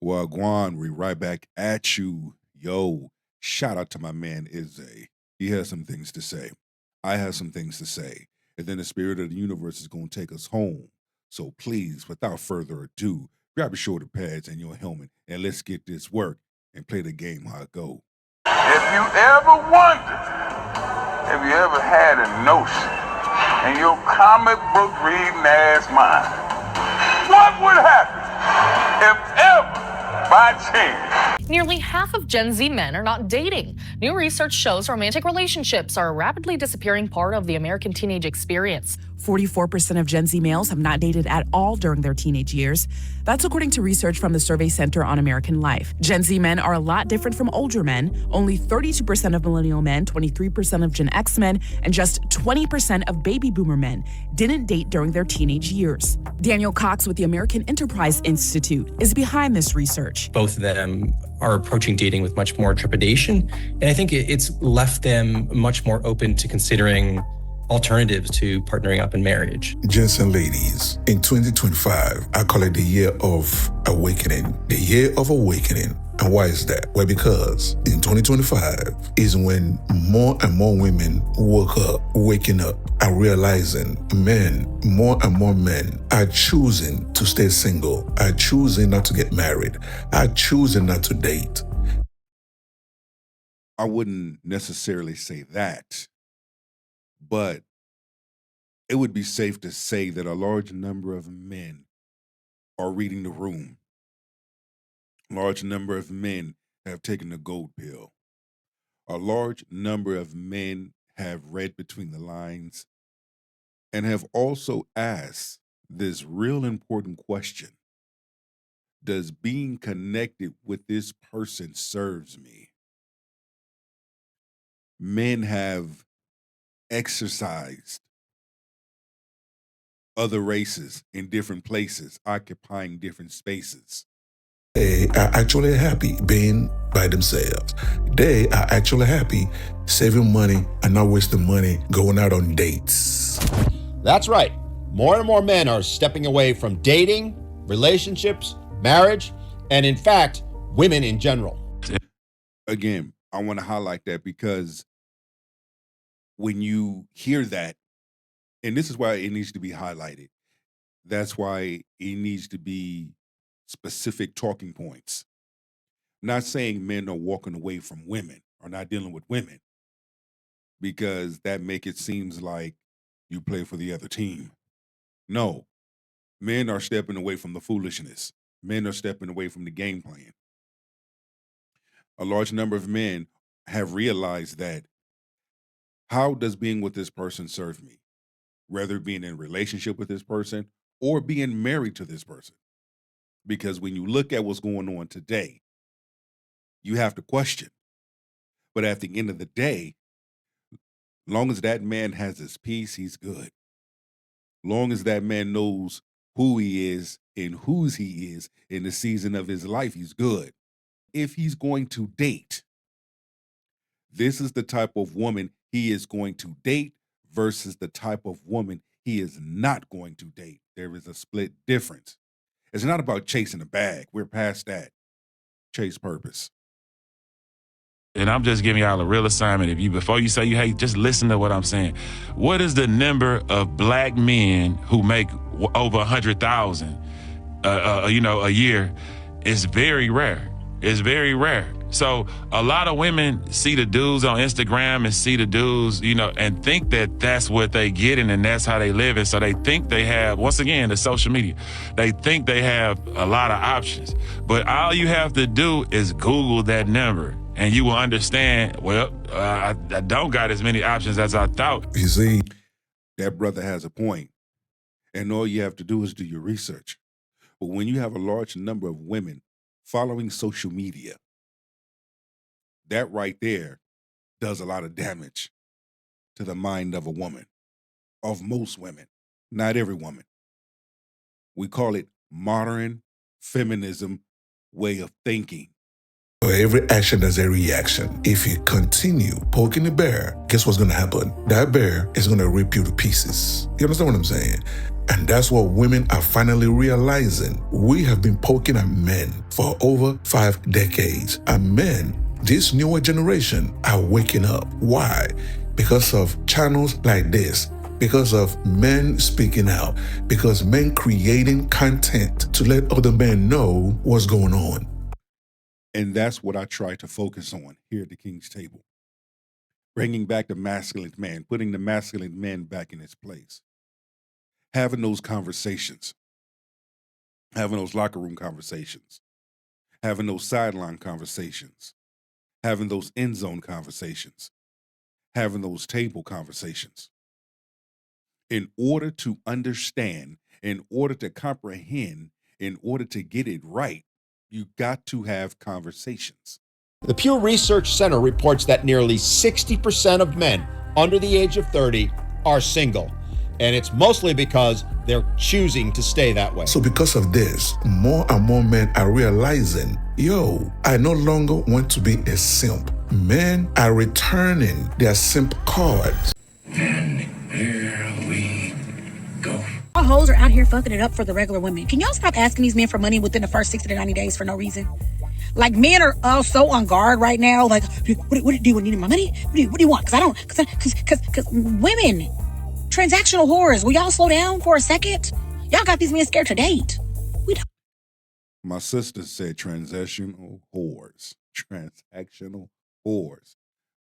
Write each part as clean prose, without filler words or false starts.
Well, Guan, we right back at you. Yo, shout out to my man Izzy. He has some things to say. I have some things to say. And then the spirit of the universe is going to take us home. So please, without further ado, grab your shoulder pads and your helmet and let's get this work and play the game how it go. If you ever wondered, have you ever had a notion in your comic book reading ass mind, what would happen if ever, by chance, Nearly half of Gen Z men are not dating. New research shows romantic relationships are a rapidly disappearing part of the American teenage experience. 44% of Gen Z males have not dated at all during their teenage years. That's according to research from the Survey Center on American Life. Gen Z men are a lot different from older men. Only 32% of millennial men, 23% of Gen X men, and just 20% of baby boomer men didn't date during their teenage years. Daniel Cox with the American Enterprise Institute is behind this research. Both of them are approaching dating with much more trepidation, and I think it's left them much more open to considering alternatives to partnering up in marriage. Gents and ladies, in 2025, I call it the year of awakening. The year of awakening. And why is that? Well, because in 2025 is when more and more women waking up and realizing more and more men are choosing to stay single, are choosing not to get married, are choosing not to date. I wouldn't necessarily say that, but it would be safe to say that a large number of men are reading the room. A large number of men have taken the gold pill. A large number of men have read between the lines and have also asked this real important question. Does being connected with this person serves me? Men have exercised other races in different places, occupying different spaces. They are actually happy being by themselves. They are actually happy saving money and not wasting money going out on dates. That's right. More and more men are stepping away from dating, relationships, marriage, and in fact, women in general. Again, I want to highlight that because when you hear that, and this is why it needs to be highlighted, that's why it needs to be specific talking points. Not saying men are walking away from women or not dealing with women, because that make it seems like you play for the other team. No, men are stepping away from the foolishness. Men are stepping away from the game plan. A large number of men have realized that how does being with this person serve me? Whether being in a relationship with this person or being married to this person. Because when you look at what's going on today, you have to question. But at the end of the day, long as that man has his peace, he's good. Long as that man knows who he is and whose he is in the season of his life, he's good. If he's going to date, this is the type of woman he is going to date versus the type of woman he is not going to date. There is a split difference. It's not about chasing a bag. We're past that. Chase purpose. And I'm just giving y'all a real assignment. Before you say you hate, just listen to what I'm saying. What is the number of black men who make over 100,000, a year? It's very rare. It's very rare. So a lot of women see the dudes on Instagram and see the dudes, and think that that's what they getting and that's how they live. And so they think they have, once again, the social media, they think they have a lot of options. But all you have to do is Google that number. And you will understand, I don't got as many options as I thought. You see, that brother has a point. And all you have to do is do your research. But when you have a large number of women following social media, that right there does a lot of damage to the mind of a woman, of most women, not every woman. We call it modern feminism way of thinking. For every action, there's a reaction. If you continue poking the bear, guess what's going to happen? That bear is going to rip you to pieces. You understand what I'm saying? And that's what women are finally realizing. We have been poking at men for over 5 decades. And men, this newer generation, are waking up. Why? Because of channels like this. Because of men speaking out. Because men creating content to let other men know what's going on. And that's what I try to focus on here at the King's Table. Bringing back the masculine man, putting the masculine man back in his place. Having those conversations. Having those locker room conversations. Having those sideline conversations. Having those end zone conversations. Having those table conversations. In order to understand, in order to comprehend, in order to get it right, you got to have conversations. The Pew Research Center reports that nearly 60% of men under the age of 30 are single. And it's mostly because they're choosing to stay that way. So because of this, more and more men are realizing, yo, I no longer want to be a simp. Men are returning their simp cards. And here we go. All hoes are out here fucking it up for the regular women. Can y'all stop asking these men for money within the first 60 to 90 days for no reason? Like, men are all so on guard right now. Like, what do you need my money? What do you want? Because women, transactional whores. Will y'all slow down for a second? Y'all got these men scared to date. We don't. My sister said transactional whores. Transactional whores.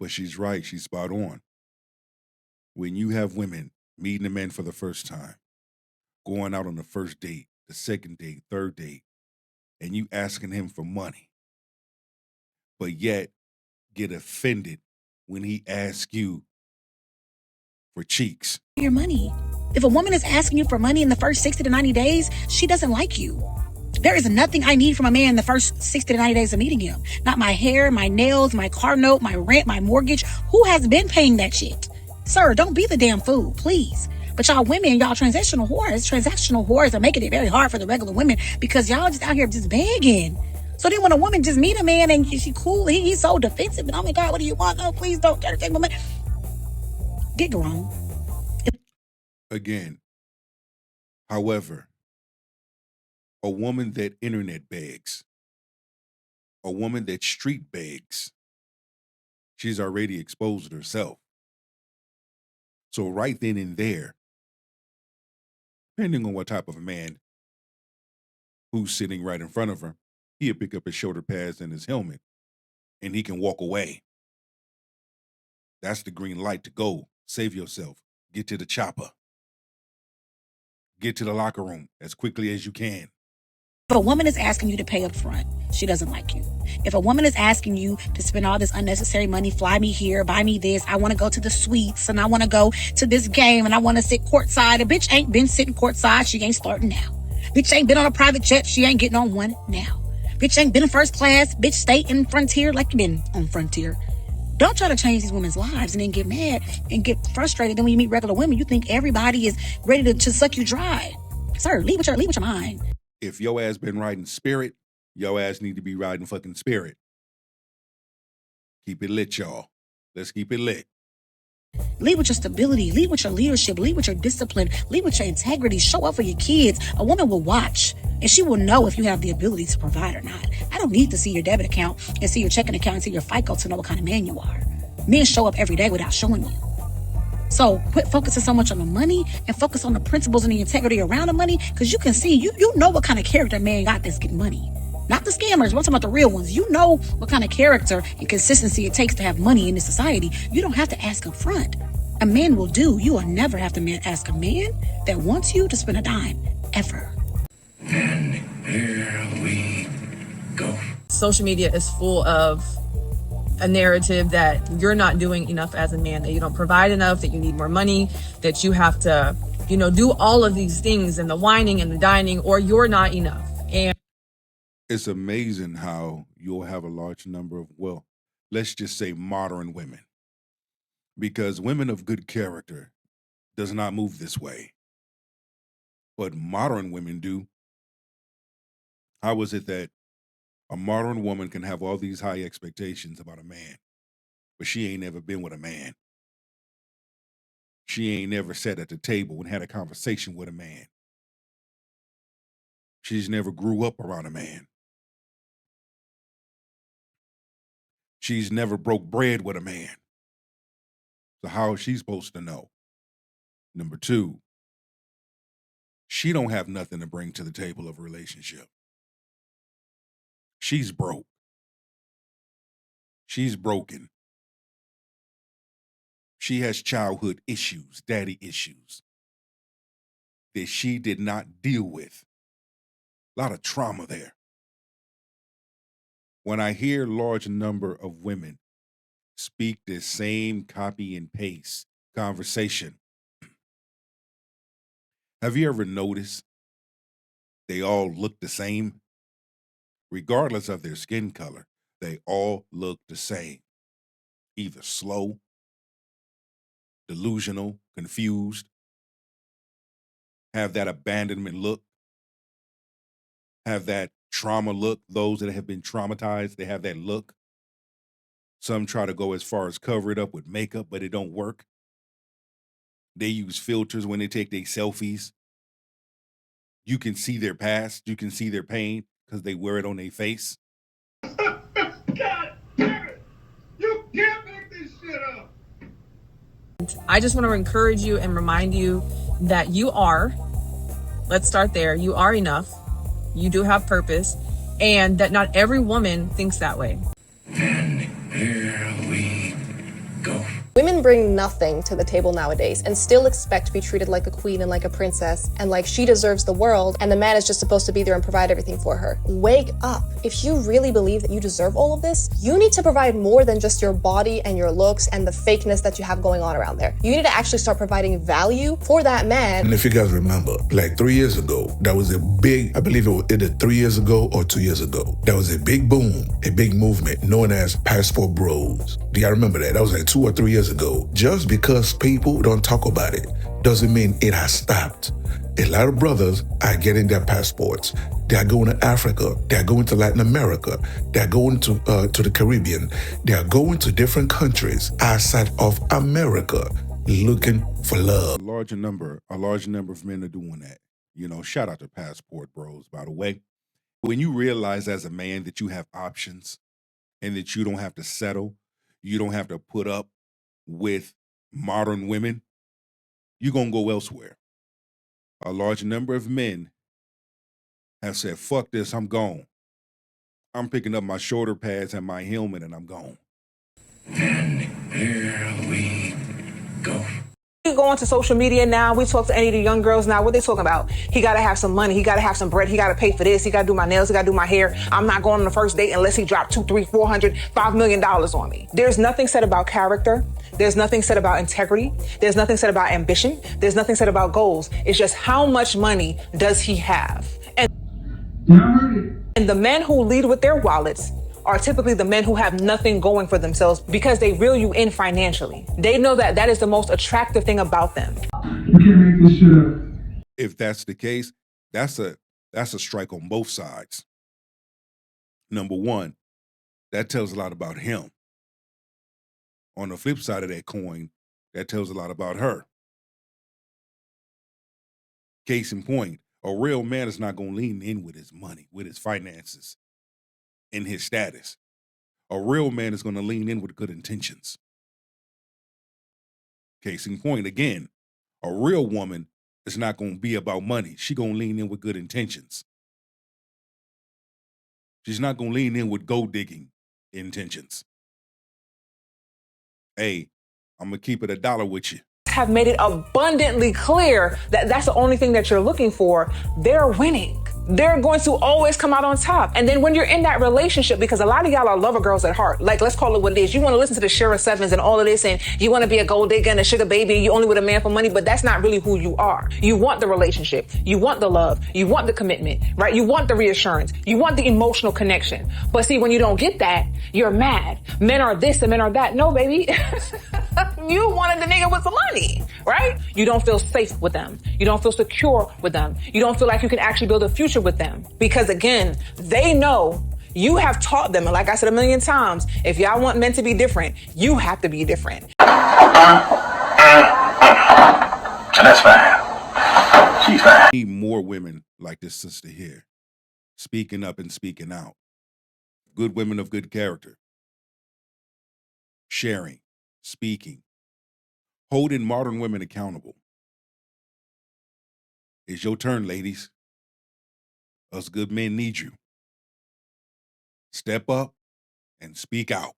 But she's right. She's spot on. When you have women meeting a man for the first time, going out on the first date, the second date, third date, and you asking him for money, but yet get offended when he asks you for cheeks. Your money. If a woman is asking you for money in the first 60 to 90 days, she doesn't like you. There is nothing I need from a man in the first 60 to 90 days of meeting him. Not my hair, my nails, my car note, my rent, my mortgage. Who has been paying that shit? Sir, don't be the damn fool, please. But y'all women, y'all transactional whores are making it very hard for the regular women because y'all just out here just begging. So then when a woman just meet a man and she cool, he's so defensive and oh my God, what do you want? Oh, please don't take my money. Get grown. Again, however, a woman that internet begs, a woman that street begs, she's already exposed herself. So right then and there, depending on what type of a man who's sitting right in front of her, he'll pick up his shoulder pads and his helmet, and he can walk away. That's the green light to go. Save yourself. Get to the chopper. Get to the locker room as quickly as you can. If a woman is asking you to pay up front, she doesn't like you. If a woman is asking you to spend all this unnecessary money, fly me here, buy me this, I want to go to the suites and I want to go to this game and I want to sit courtside. A bitch ain't been sitting courtside, she ain't starting now. Bitch ain't been on a private jet, she ain't getting on one now. Bitch ain't been in first class, bitch stay in Frontier like you been on Frontier. Don't try to change these women's lives and then get mad and get frustrated. Then when you meet regular women, you think everybody is ready to suck you dry. Sir, leave with your mind. If your ass been riding Spirit, your ass need to be riding fucking Spirit. Keep it lit, y'all. Let's keep it lit. Lead with your stability. Lead with your leadership. Lead with your discipline. Lead with your integrity. Show up for your kids. A woman will watch, and she will know if you have the ability to provide or not. I don't need to see your debit account and see your checking account and see your FICO to know what kind of man you are. Men show up every day without showing you. So quit focusing so much on the money and focus on the principles and the integrity around the money, because you can see, you know what kind of character man got that's getting money. Not the scammers, we're talking about the real ones. You know what kind of character and consistency it takes to have money in this society. You don't have to ask up front. A man will do. You will never have to ask a man that wants you to spend a dime, ever. And here we go. Social media is full of a narrative that you're not doing enough as a man, that you don't provide enough, that you need more money, that you have to, do all of these things and the whining and the dining, or you're not enough. And it's amazing how you'll have a large number of, well, let's just say modern women. Because women of good character does not move this way. But modern women do. How is it that A modern woman can have all these high expectations about a man, but she ain't never been with a man. She ain't never sat at the table and had a conversation with a man. She's never grew up around a man. She's never broke bread with a man. So how is she supposed to know? Number two, she don't have nothing to bring to the table of a relationship. She's broke. She's broken. She has childhood issues, daddy issues that she did not deal with. A lot of trauma there. When I hear large number of women speak this same copy and paste conversation, have you ever noticed they all look the same? Regardless of their skin color, they all look the same. Either slow, delusional, confused, have that abandonment look, have that trauma look. Those that have been traumatized, they have that look. Some try to go as far as cover it up with makeup, but it don't work. They use filters when they take their selfies. You can see their past. You can see their pain because they wear it on their face. God damn it! You can't make this shit up! I just want to encourage you and remind you that you are, let's start there, you are enough, you do have purpose, and that not every woman thinks that way. And here we go. Women bring nothing to the table nowadays and still expect to be treated like a queen and like a princess and like she deserves the world and the man is just supposed to be there and provide everything for her. Wake up. If you really believe that you deserve all of this, you need to provide more than just your body and your looks and the fakeness that you have going on around there. You need to actually start providing value for that man. And if you guys remember, like 3 years ago, that was a big, I believe it was either 3 years ago or 2 years ago, that was a big boom, a big movement known as passport bros. Do y'all remember that? That was like 2 or 3 years ago. Just because people don't talk about it doesn't mean it has stopped. A lot of brothers are getting their passports. They are going to Africa. They are going to Latin America. They are going to the Caribbean. They are going to different countries outside of America looking for love. A large number of men are doing that. You know, shout out to passport bros, by the way. When you realize as a man that you have options and that you don't have to settle, you don't have to put up with modern women, you're going to go elsewhere. A large number of men have said, fuck this, I'm gone. I'm picking up my shoulder pads and my helmet and I'm gone. And here we go. We go onto social media now. We talk to any of the young girls now. What they talking about? He got to have some money. He got to have some bread. He got to pay for this. He got to do my nails. He got to do my hair. I'm not going on the first date unless he dropped $200, $300, $400, $5 million on me. There's nothing said about character. There's nothing said about integrity. There's nothing said about ambition. There's nothing said about goals. It's just how much money does he have? And the men who lead with their wallets are typically the men who have nothing going for themselves because they reel you in financially. They know that that is the most attractive thing about them. You can't make this shit up. If that's the case, that's a strike on both sides. Number one, that tells a lot about him. On the flip side of that coin, that tells a lot about her. Case in point, a real man is not going to lean in with his money, with his finances, and his status. A real man is going to lean in with good intentions. Case in point, again, a real woman is not going to be about money. She's going to lean in with good intentions. She's not going to lean in with gold digging intentions. Hey, I'm going to keep it $1 with you. Have made it abundantly clear that that's the only thing that you're looking for. They're winning. They're going to always come out on top. And then when you're in that relationship, because a lot of y'all are lover girls at heart, like let's call it what it is. You want to listen to the Shira Sevens and all of this, and you want to be a gold digger and a sugar baby. You only with a man for money, but that's not really who you are. You want the relationship. You want the love. You want the commitment, right? You want the reassurance. You want the emotional connection. But see, when you don't get that, you're mad. Men are this and men are that. No, baby. You wanted the nigga with some money, right? You don't feel safe with them. You don't feel secure with them. You don't feel like you can actually build a future with them. Because again, they know You have taught them, and like I said a million times, if y'all want men to be different, you have to be different. And that's fine. She's fine. We need more women like this sister here, speaking up and speaking out. Good women of good character, sharing, speaking, holding modern women accountable. It's your turn, ladies. Us good men need you. Step up and speak out.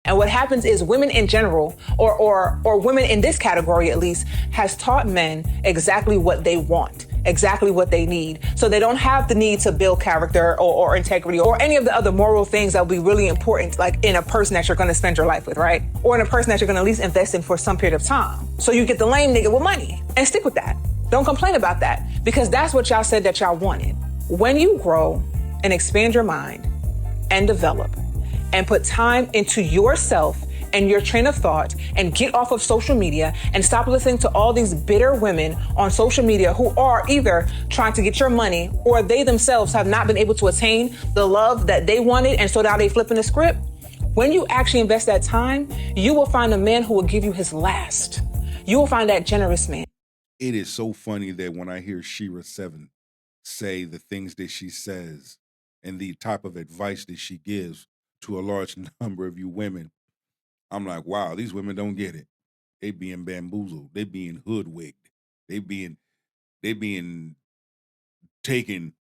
And what happens is women in general, or women in this category at least, has taught men exactly what they want, exactly what they need. So they don't have the need to build character or integrity or any of the other moral things that will be really important, like in a person that you're going to spend your life with, right? Or in a person that you're going to at least invest in for some period of time. So you get the lame nigga with money and stick with that. Don't complain about that, because that's what y'all said that y'all wanted. When you grow and expand your mind and develop and put time into yourself and your train of thought and get off of social media and stop listening to all these bitter women on social media who are either trying to get your money or they themselves have not been able to attain the love that they wanted, and so now they flipping the script. When you actually invest that time, you will find a man who will give you his last. You will find that generous man. It is so funny that when I hear Shira 7 say the things that she says and the type of advice that she gives to a large number of you women, I'm like, wow, these women don't get it. They being bamboozled. They being hoodwigged. They being taken.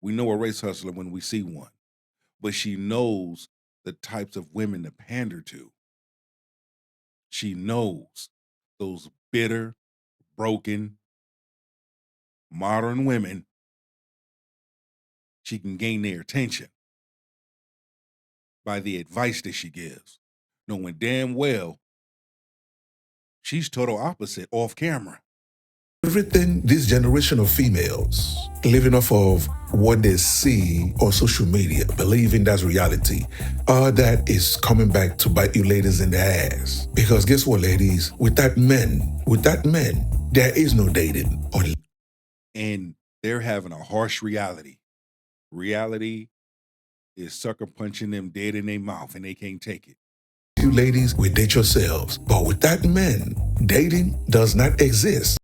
We know a race hustler when we see one, but she knows the types of women to pander to. She knows those bitter, broken, modern women. She can gain their attention by the advice that she gives, knowing damn well she's total opposite off camera. Everything this generation of females living off of what they see on social media, believing that's reality, all that is coming back to bite you ladies in the ass. Because guess what, ladies? Without men, there is no dating. And they're having a harsh reality. Reality is sucker punching them dead in their mouth and they can't take it. You ladies will date yourselves, but without men, dating does not exist.